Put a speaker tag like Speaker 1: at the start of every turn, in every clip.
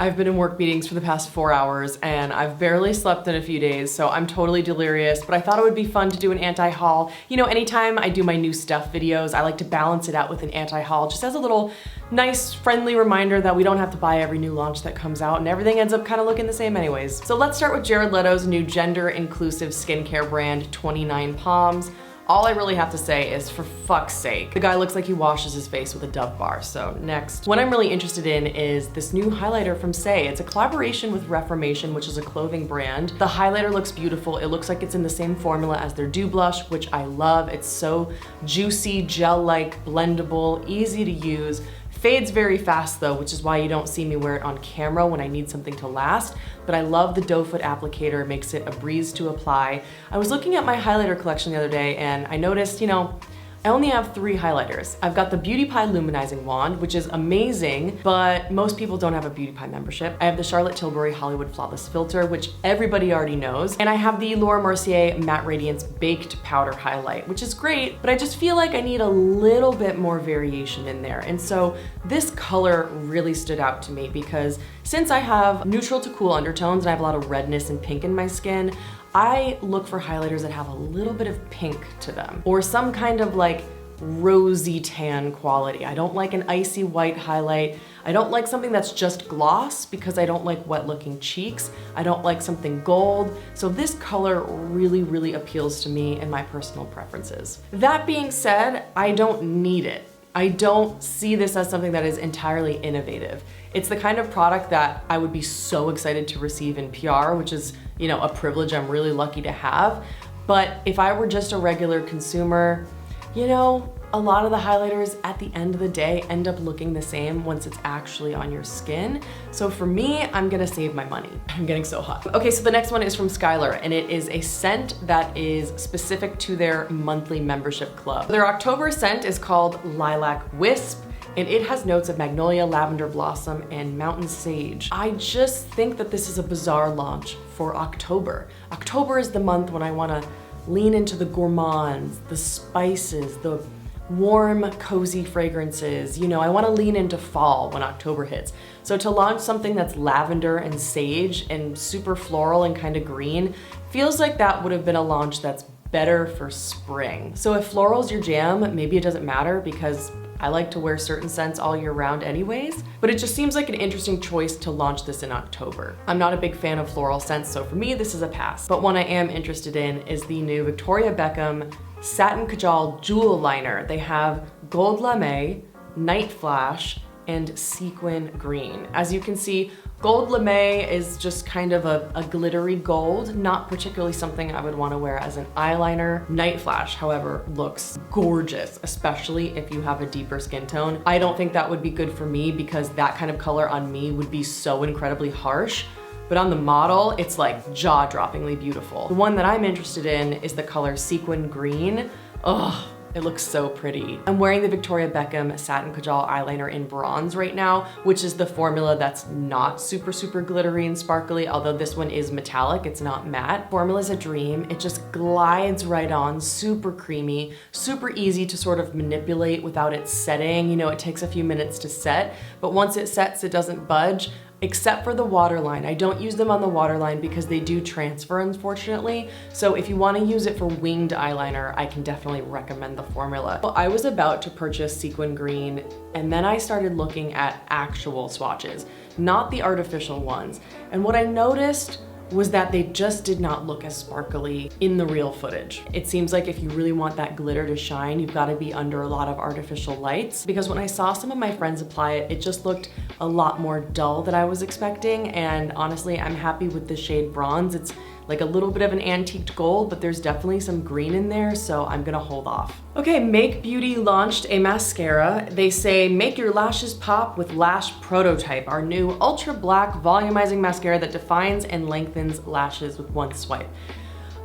Speaker 1: I've been in work meetings for the past 4 hours and I've barely slept in a few days, so I'm totally delirious, but I thought it would be fun to do an anti-haul. You know, anytime I do my new stuff videos, I like to balance it out with an anti-haul, just as a little nice, friendly reminder that we don't have to buy every new launch that comes out and everything ends up kind of looking the same anyways. So let's start with Jared Leto's new gender-inclusive skincare brand, 29 Palms. All I really have to say is, for fuck's sake, the guy looks like he washes his face with a Dove bar, so next. What I'm really interested in is this new highlighter from Saie. It's a collaboration with Reformation, which is a clothing brand. The highlighter looks beautiful. It looks like it's in the same formula as their Dew Blush, which I love. It's so juicy, gel-like, blendable, easy to use. Fades very fast though, which is why you don't see me wear it on camera when I need something to last, but I love the doe foot applicator. It makes it a breeze to apply. I was looking at my highlighter collection the other day and I noticed, you know, I only have 3 highlighters. I've got the Beauty Pie Luminizing Wand, which is amazing, but most people don't have a Beauty Pie membership. I have the Charlotte Tilbury Hollywood Flawless Filter, which everybody already knows. And I have the Laura Mercier Matte Radiance Baked Powder Highlight, which is great, but I just feel like I need a little bit more variation in there. And so this color really stood out to me because since I have neutral to cool undertones and I have a lot of redness and pink in my skin, I look for highlighters that have a little bit of pink to them or some kind of like rosy tan quality. I don't like an icy white highlight. I don't like something that's just gloss because I don't like wet looking cheeks. I don't like something gold. So this color really, really appeals to me and my personal preferences. That being said, I don't need it. I don't see this as something that is entirely innovative. It's the kind of product that I would be so excited to receive in PR, which is, you know, a privilege I'm really lucky to have. But if I were just a regular consumer, you know, a lot of the highlighters at the end of the day end up looking the same once it's actually on your skin. So for me, I'm gonna save my money. I'm getting so hot. Okay, so the next one is from Skylar, and it is a scent that is specific to their monthly membership club. Their October scent is called Lilac Wisp, and it has notes of magnolia, lavender blossom, and mountain sage. I just think that this is a bizarre launch for October. October is the month when I wanna lean into the gourmands, the spices, the warm, cozy fragrances. You know, I wanna lean into fall when October hits. So to launch something that's lavender and sage and super floral and kind of green, feels like that would have been a launch that's better for spring. So if floral's your jam, maybe it doesn't matter because I like to wear certain scents all year round anyways, but it just seems like an interesting choice to launch this in October. I'm not a big fan of floral scents, so for me, this is a pass. But one I am interested in is the new Victoria Beckham Satin Kajal Jewel Liner. They have Gold Lame, Night Flash, and Sequin Green. As you can see, Gold Lame is just kind of a glittery gold, not particularly something I would want to wear as an eyeliner. Night Flash, however, looks gorgeous, especially if you have a deeper skin tone. I don't think that would be good for me because that kind of color on me would be so incredibly harsh. But on the model, it's like jaw-droppingly beautiful. The one that I'm interested in is the color Sequin Green. Ugh. It looks so pretty. I'm wearing the Victoria Beckham Satin Kajal eyeliner in bronze right now, which is the formula that's not super, super glittery and sparkly, although this one is metallic, it's not matte. Formula's a dream. It just glides right on, super creamy, super easy to sort of manipulate without it setting. You know, it takes a few minutes to set, but once it sets, it doesn't budge. Except for the waterline. I don't use them on the waterline because they do transfer, unfortunately. So if you want to use it for winged eyeliner, I can definitely recommend the formula. Well, I was about to purchase Sequin Green, and then I started looking at actual swatches, not the artificial ones. And what I noticed was that they just did not look as sparkly in the real footage. It seems like if you really want that glitter to shine, you've got to be under a lot of artificial lights, because when I saw some of my friends apply it, it just looked a lot more dull than I was expecting. And honestly, I'm happy with the shade bronze. It's like a little bit of an antiqued gold, but there's definitely some green in there, so I'm gonna hold off. Okay, Make Beauty launched a mascara. They say, make your lashes pop with Lash Prototype, our new ultra black volumizing mascara that defines and lengthens lashes with one swipe.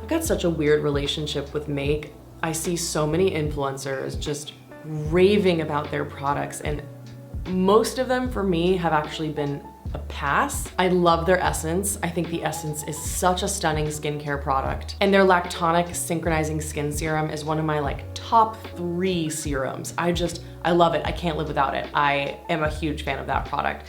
Speaker 1: I've got such a weird relationship with Make. I see so many influencers just raving about their products, and most of them for me have actually been a pass. I love their essence. I think the essence is such a stunning skincare product. And their Lactonic Synchronizing Skin Serum is one of my like top 3 serums. I love it. I can't live without it. I am a huge fan of that product.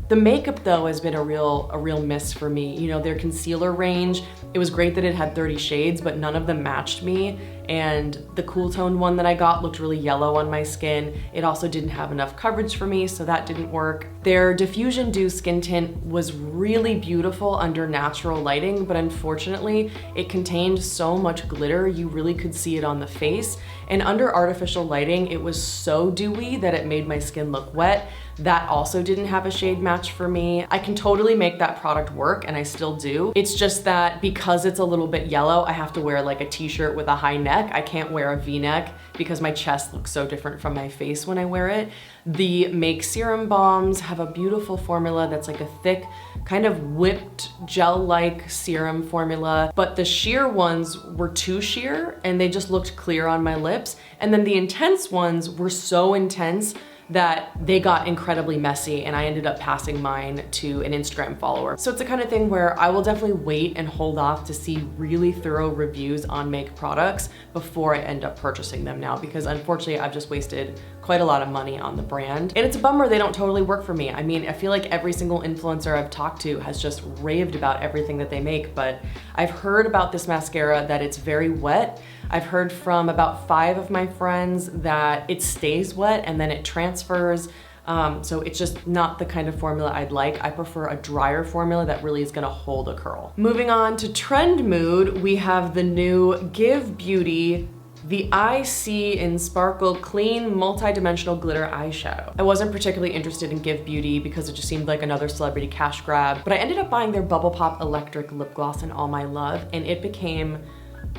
Speaker 1: The makeup though has been a real miss for me. You know, their concealer range, it was great that it had 30 shades, but none of them matched me. And the cool toned one that I got looked really yellow on my skin. It also didn't have enough coverage for me, so that didn't work. Their Diffusion Dew skin tint was really beautiful under natural lighting, but unfortunately, it contained so much glitter, you really could see it on the face. And under artificial lighting, it was so dewy that it made my skin look wet. That also didn't have a shade match for me. I can totally make that product work, and I still do. It's just that because it's a little bit yellow, I have to wear like a t-shirt with a high neck. I can't wear a V-neck because my chest looks so different from my face when I wear it. The Make Serum Balms have a beautiful formula that's like a thick, kind of whipped gel-like serum formula, but the sheer ones were too sheer and they just looked clear on my lips. And then the intense ones were so intense that they got incredibly messy, and I ended up passing mine to an Instagram follower. So it's the kind of thing where I will definitely wait and hold off to see really thorough reviews on Make products before I end up purchasing them now, because unfortunately I've just wasted quite a lot of money on the brand. And it's a bummer they don't totally work for me. I mean, I feel like every single influencer I've talked to has just raved about everything that they make, but I've heard about this mascara that it's very wet. I've heard from about 5 of my friends that it stays wet and then it transfers. So it's just not the kind of formula I'd like. I prefer a drier formula that really is gonna hold a curl. Moving on to Trendmood, we have the new Give Beauty the I See in Sparkle Clean Multi-Dimensional Glitter Eyeshadow. I wasn't particularly interested in Give Beauty because it just seemed like another celebrity cash grab, but I ended up buying their Bubble Pop Electric Lip Gloss in all my love, and it became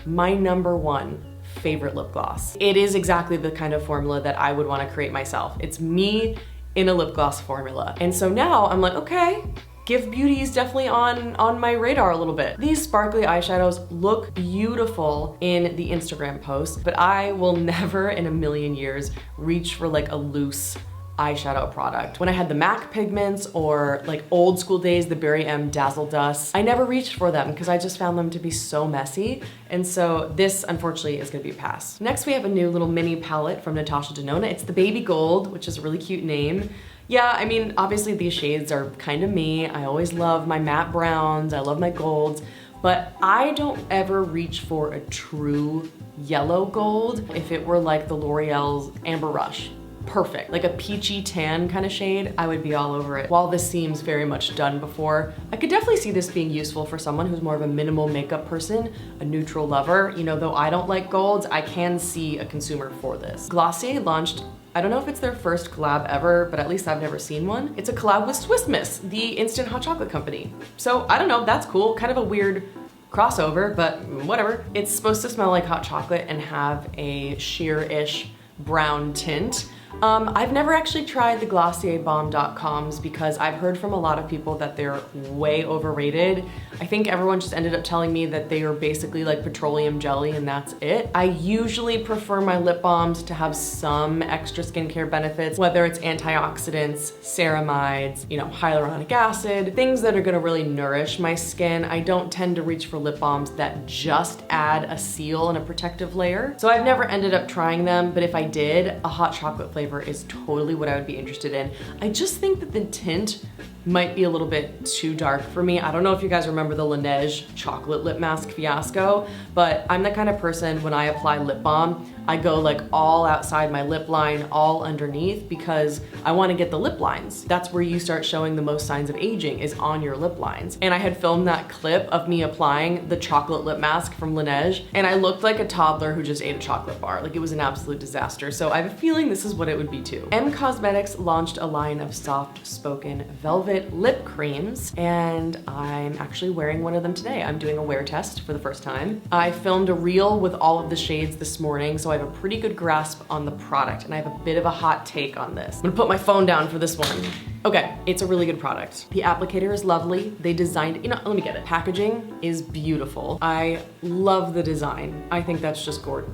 Speaker 1: my #1 favorite lip gloss. It is exactly the kind of formula that I would want to create myself. It's me in a lip gloss formula. And so now I'm like, okay, Give Beauty is definitely on my radar a little bit. These sparkly eyeshadows look beautiful in the Instagram post, but I will never in a million years reach for like a loose eyeshadow product. When I had the MAC pigments or like old school days, the Berry M Dazzle Dust, I never reached for them because I just found them to be so messy. And so this unfortunately is gonna be a pass. Next we have a new little mini palette from Natasha Denona. It's the Baby Gold, which is a really cute name. Yeah, I mean, obviously these shades are kind of me. I always love my matte browns, I love my golds, but I don't ever reach for a true yellow gold. If it were like the L'Oreal's Amber Rush, perfect. Like a peachy tan kind of shade, I would be all over it. While this seems very much done before, I could definitely see this being useful for someone who's more of a minimal makeup person, a neutral lover. You know, though I don't like golds, I can see a consumer for this. Glossier launched, I don't know if it's their first collab ever, but at least I've never seen one. It's a collab with Swiss Miss, the instant hot chocolate company. So I don't know, that's cool. Kind of a weird crossover, but whatever. It's supposed to smell like hot chocolate and have a sheer-ish brown tint. I've never actually tried the GlossierBalm.coms because I've heard from a lot of people that they're way overrated. I think everyone just ended up telling me that they are basically like petroleum jelly and that's it. I usually prefer my lip balms to have some extra skincare benefits, whether it's antioxidants, ceramides, you know, hyaluronic acid, things that are gonna really nourish my skin. I don't tend to reach for lip balms that just add a seal and a protective layer. So I've never ended up trying them, but if I did, a hot chocolate flavor is totally what I would be interested in. I just think that the tint might be a little bit too dark for me. I don't know if you guys remember the Laneige chocolate lip mask fiasco, but I'm the kind of person when I apply lip balm, I go like all outside my lip line, all underneath, because I want to get the lip lines. That's where you start showing the most signs of aging, is on your lip lines. And I had filmed that clip of me applying the chocolate lip mask from Laneige, and I looked like a toddler who just ate a chocolate bar. Like, it was an absolute disaster. So I have a feeling this is what it would be too. M Cosmetics launched a line of soft-spoken velvet lip creams, and I'm actually wearing one of them today. I'm doing a wear test for the first time. I filmed a reel with all of the shades this morning, so I have a pretty good grasp on the product, and I have a bit of a hot take on this. I'm gonna put my phone down for this one. Okay, it's a really good product. The applicator is lovely. They designed, you know, let me get it. Packaging is beautiful. I love the design. I think that's just gorgeous.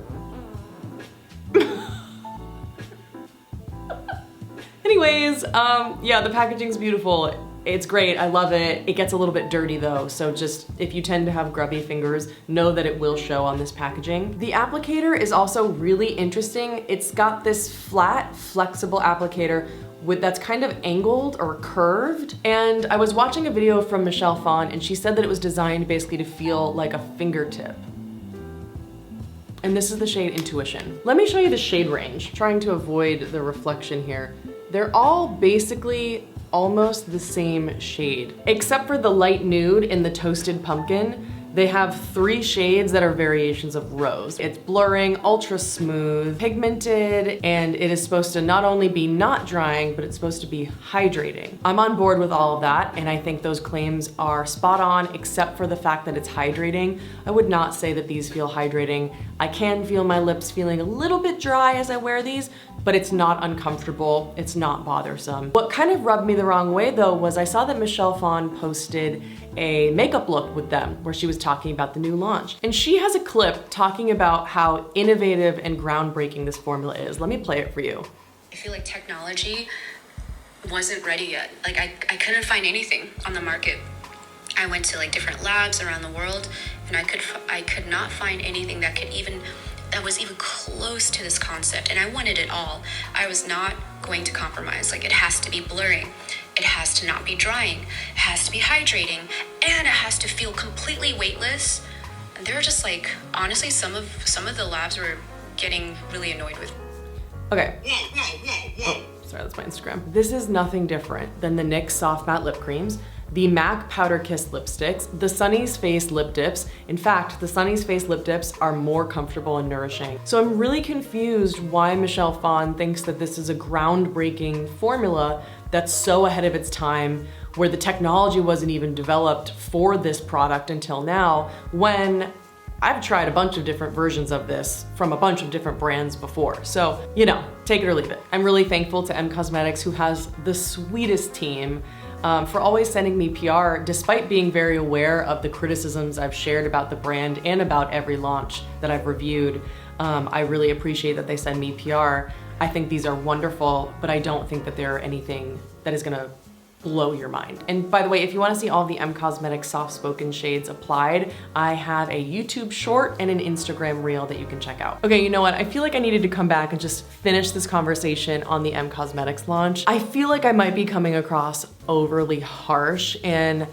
Speaker 1: Anyways, yeah, the packaging's beautiful. It's great, I love it. It gets a little bit dirty though, so just if you tend to have grubby fingers, know that it will show on this packaging. The applicator is also really interesting. It's got this flat, flexible applicator that's kind of angled or curved. And I was watching a video from Michelle Phan, and she said that it was designed basically to feel like a fingertip. And this is the shade Intuition. Let me show you the shade range. Trying to avoid the reflection here. They're all basically almost the same shade, except for the light nude in the Toasted Pumpkin. They have 3 shades that are variations of rose. It's blurring, ultra smooth, pigmented, and it is supposed to not only be not drying, but it's supposed to be hydrating. I'm on board with all of that, and I think those claims are spot on, except for the fact that it's hydrating. I would not say that these feel hydrating. I can feel my lips feeling a little bit dry as I wear these, but it's not uncomfortable, it's not bothersome. What kind of rubbed me the wrong way though was I saw that Michelle Phan posted a makeup look with them where she was talking about the new launch. And she has a clip talking about how innovative and groundbreaking this formula is. Let me play it for you.
Speaker 2: I feel like technology wasn't ready yet. Like I couldn't find anything on the market. I went to like different labs around the world, and I could not find anything that was even close to this concept, and I wanted it all. I was not going to compromise. Like, it has to be blurring, it has to not be drying, it has to be hydrating, and it has to feel completely weightless. And they were just like, honestly, some of the labs were getting really annoyed with me.
Speaker 1: Okay. Oh, sorry, that's my Instagram. This is nothing different than the NYX Soft Matte Lip Creams, the MAC Powder Kiss lipsticks, the Sunny's Face lip dips. In fact, the Sunny's Face lip dips are more comfortable and nourishing. So I'm really confused why Michelle Phan thinks that this is a groundbreaking formula that's so ahead of its time, where the technology wasn't even developed for this product until now, when I've tried a bunch of different versions of this from a bunch of different brands before. So, you know, take it or leave it. I'm really thankful to M Cosmetics, who has the sweetest team, for always sending me PR, despite being very aware of the criticisms I've shared about the brand and about every launch that I've reviewed. I really appreciate that they send me PR. I think these are wonderful, but I don't think that they're anything that is gonna blow your mind. And by the way, if you wanna see all the M Cosmetics soft-spoken shades applied, I have a YouTube short and an Instagram reel that you can check out. Okay, you know what? I feel like I needed to come back and just finish this conversation on the M Cosmetics launch. I feel like I might be coming across overly harsh, and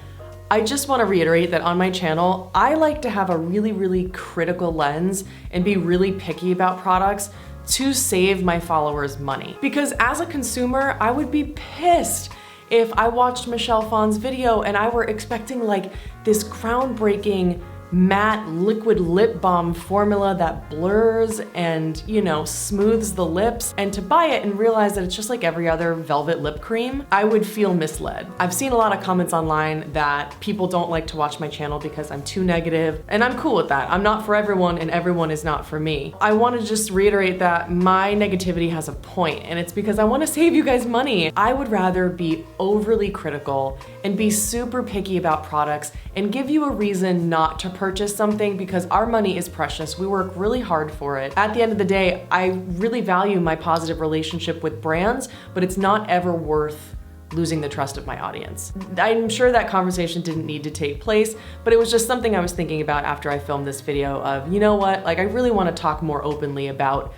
Speaker 1: I just wanna reiterate that on my channel, I like to have a really, really critical lens and be really picky about products to save my followers money. Because as a consumer, I would be pissed if I watched Michelle Phan's video and I were expecting like this groundbreaking matte liquid lip balm formula that blurs and, you know, smooths the lips, and to buy it and realize that it's just like every other velvet lip cream, I would feel misled. I've seen a lot of comments online that people don't like to watch my channel because I'm too negative, and I'm cool with that. I'm not for everyone, and everyone is not for me. I want to just reiterate that my negativity has a point, and it's because I want to save you guys money. I would rather be overly critical and be super picky about products and give you a reason not to purchase something, because our money is precious. We work really hard for it. At the end of the day, I really value my positive relationship with brands, but it's not ever worth losing the trust of my audience. I'm sure that conversation didn't need to take place, but it was just something I was thinking about after I filmed this video of, you know what, like I really want to talk more openly about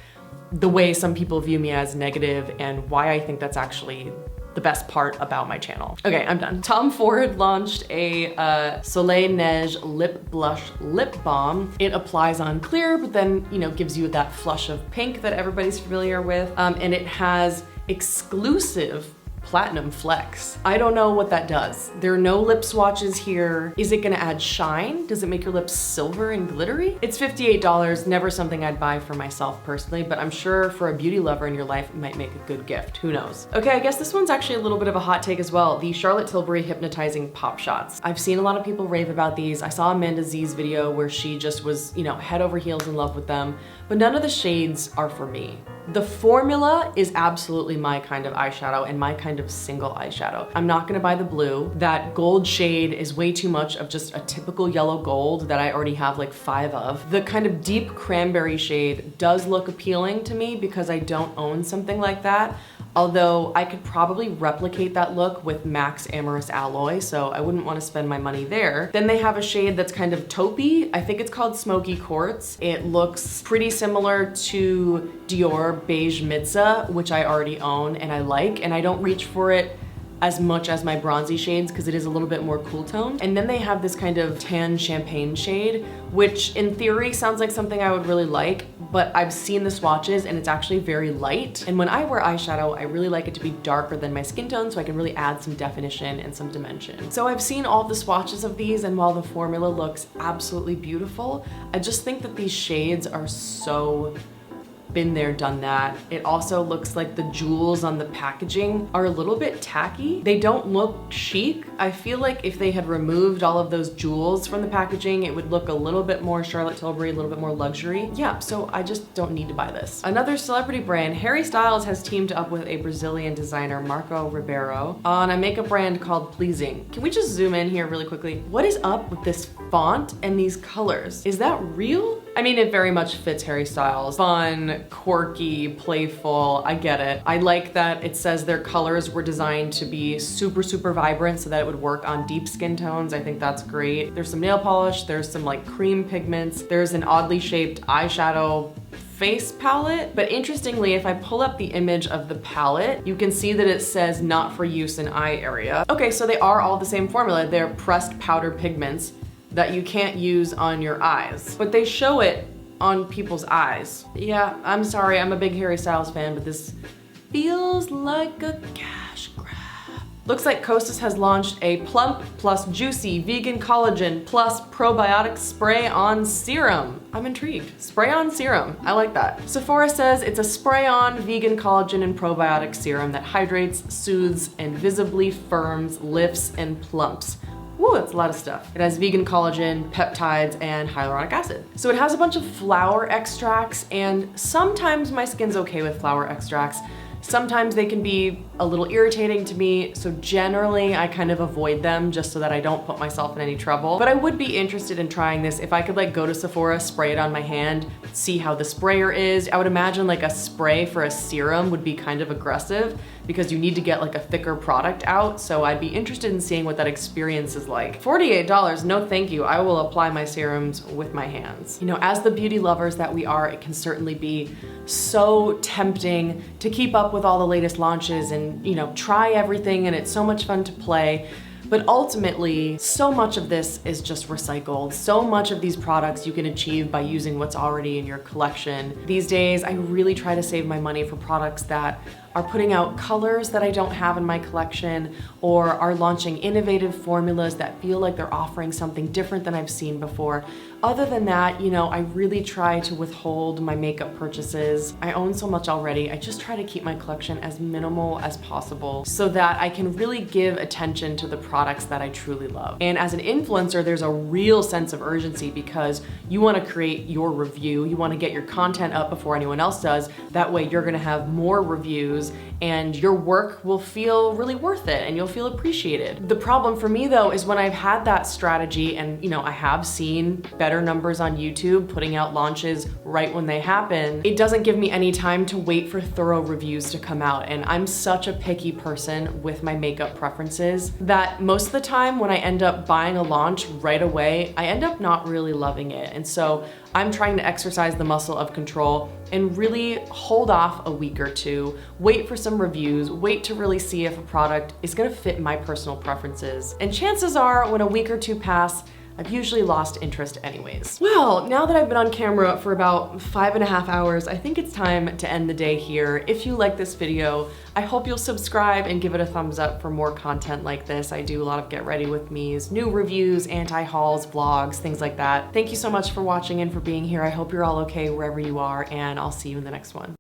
Speaker 1: the way some people view me as negative and why I think that's actually the best part about my channel. Okay, I'm done. Tom Ford launched a Soleil Neige Lip Blush Lip Balm. It applies on clear, but then, you know, gives you that flush of pink that everybody's familiar with. And it has exclusive Platinum Flex. I don't know what that does. There are no lip swatches here. Is it gonna add shine? Does it make your lips silver and glittery? It's $58, never something I'd buy for myself personally, but I'm sure for a beauty lover in your life, it might make a good gift. Who knows? Okay, I guess this one's actually a little bit of a hot take as well. The Charlotte Tilbury Hypnotizing Pop Shots. I've seen a lot of people rave about these. I saw Amanda Z's video where she just was, you know, head over heels in love with them, but none of the shades are for me. The formula is absolutely my kind of eyeshadow and my kind of single eyeshadow. I'm not gonna buy the blue. That gold shade is way too much of just a typical yellow gold that I already have like 5 of. The kind of deep cranberry shade does look appealing to me because I don't own something like that. although I could probably replicate that look with Max Amorous Alloy, so I wouldn't want to spend my money there. Then they have a shade that's kind of taupey. I think it's called Smoky Quartz. It looks pretty similar to Dior Beige Mitza, which I already own and I like, and I don't reach for it as much as my bronzy shades because it is a little bit more cool toned. And then they have this kind of tan champagne shade, which in theory sounds like something I would really like, but I've seen the swatches and it's actually very light. And when I wear eyeshadow, I really like it to be darker than my skin tone so I can really add some definition and some dimension. So I've seen all the swatches of these, and while the formula looks absolutely beautiful, I just think that these shades are so been there, done that. It also looks like the jewels on the packaging are a little bit tacky. They don't look chic. I feel like if they had removed all of those jewels from the packaging, it would look a little bit more Charlotte Tilbury, a little bit more luxury. Yeah, so I just don't need to buy this. Another celebrity brand, Harry Styles has teamed up with a Brazilian designer, Marco Ribeiro, on a makeup brand called Pleasing. Can we just zoom in here really quickly? What is up with this font and these colors? Is that real? I mean, it very much fits Harry Styles. Fun, quirky, playful, I get it. I like that it says their colors were designed to be super, super vibrant so that it would work on deep skin tones. I think that's great. There's some nail polish, there's some like cream pigments, there's an oddly shaped eyeshadow face palette. But interestingly, if I pull up the image of the palette, you can see that it says not for use in eye area. Okay, so they are all the same formula. They're pressed powder pigments that you can't use on your eyes, but they show it on people's eyes. Yeah, I'm sorry, I'm a big Harry Styles fan, but this feels like a cash grab. Looks like Kosas has launched a plump plus juicy vegan collagen plus probiotic spray-on serum. I'm intrigued. Spray-on serum, I like that. Sephora says it's a spray-on vegan collagen and probiotic serum that hydrates, soothes, and visibly firms, lifts, and plumps. Woo, that's a lot of stuff. It has vegan collagen, peptides, and hyaluronic acid. So it has a bunch of flower extracts, and sometimes my skin's okay with flower extracts. Sometimes they can be a little irritating to me, so generally I kind of avoid them just so that I don't put myself in any trouble. But I would be interested in trying this. If I could like go to Sephora, spray it on my hand, see how the sprayer is. I would imagine like a spray for a serum would be kind of aggressive because you need to get like a thicker product out. So I'd be interested in seeing what that experience is like. $48, no thank you. I will apply my serums with my hands. You know, as the beauty lovers that we are, it can certainly be so tempting to keep up with all the latest launches and, you know, try everything, and it's so much fun to play. But ultimately, so much of this is just recycled. So much of these products you can achieve by using what's already in your collection. These days, I really try to save my money for products that are putting out colors that I don't have in my collection, or are launching innovative formulas that feel like they're offering something different than I've seen before. Other than that, you know, I really try to withhold my makeup purchases. I own so much already. I just try to keep my collection as minimal as possible so that I can really give attention to the products that I truly love. And as an influencer, there's a real sense of urgency because you want to create your review. You want to get your content up before anyone else does. That way you're going to have more reviews and your work will feel really worth it and you'll feel appreciated. The problem for me though is when I've had that strategy and, you know, I have seen better numbers on YouTube putting out launches right when they happen, it doesn't give me any time to wait for thorough reviews to come out. And I'm such a picky person with my makeup preferences that most of the time when I end up buying a launch right away, I end up not really loving it. And so I'm trying to exercise the muscle of control and really hold off a week or two, wait for some reviews, wait to really see if a product is gonna fit my personal preferences. And chances are when a week or two pass, I've usually lost interest anyways. Well, now that I've been on camera for about 5.5 hours, I think it's time to end the day here. If you like this video, I hope you'll subscribe and give it a thumbs up for more content like this. I do a lot of get ready with me's, new reviews, anti-hauls, vlogs, things like that. Thank you so much for watching and for being here. I hope you're all okay wherever you are, and I'll see you in the next one.